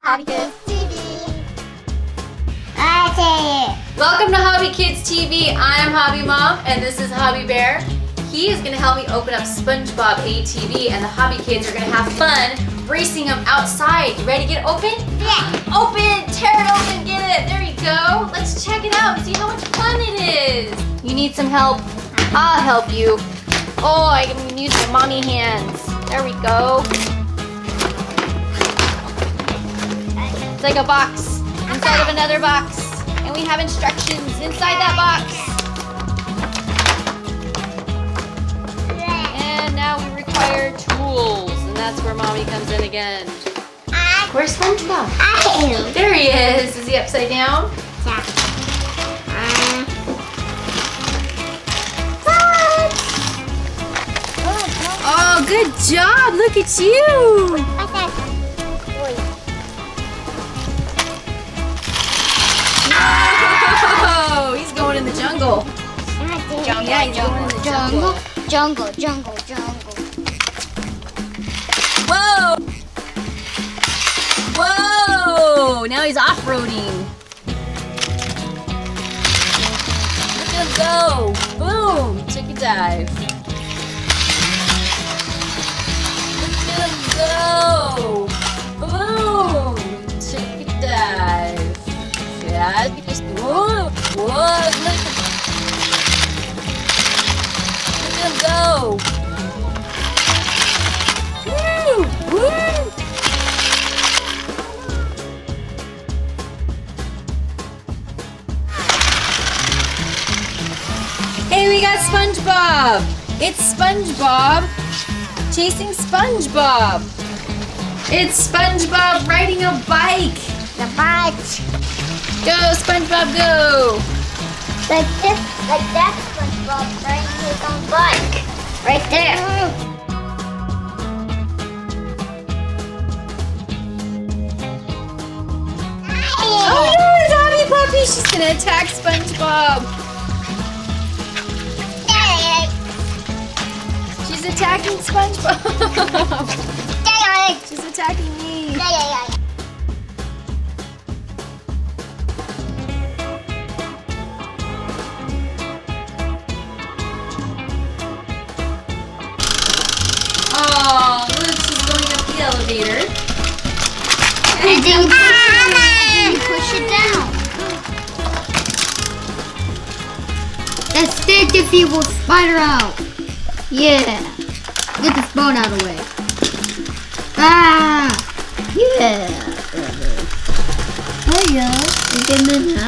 HobbyKidsTV. Welcome to HobbyKidsTV. I'm Hobby Mom and this is HobbyBear. He is going to help me open up SpongeBob ATV and the Hobby Kids are going to have fun racing them outside. You ready to get it open? Yeah. Open! Tear it open! Get it! There you go! Let's check it out and see how much fun it is! You need some help? I'll help you. Oh, I can use my mommy hands. There we go. It's like a box inside of another box. And we have instructions inside that box. And now we require tools. And that's where Mommy comes in again. Where's SpongeBob? There he is. Is he upside down? Oh, good job. Look at you. Oh, he's going in the jungle. Yeah, he's going in the jungle. Jungle. Whoa! Whoa! Now he's off-roading. Look at him go. Boom! Took a dive. Look at him go. Boom! Took a dive. Yeah, just whoa! Whoa! Look at him go. Woo! Woo! Hey, we got SpongeBob! It's SpongeBob chasing SpongeBob! It's SpongeBob riding a bike! The bike. Go, SpongeBob, go! Like that SpongeBob riding his own bike. Right there. Oh no, it's Hobby Puppy! She's gonna attack SpongeBob! She's attacking SpongeBob! She's attacking me! Oh, look, she's going up the elevator. And then you push it down. That's stick if you will spider out. Yeah. Get this bone out of the way. Ah! Yeah. Oh yeah. You get in now.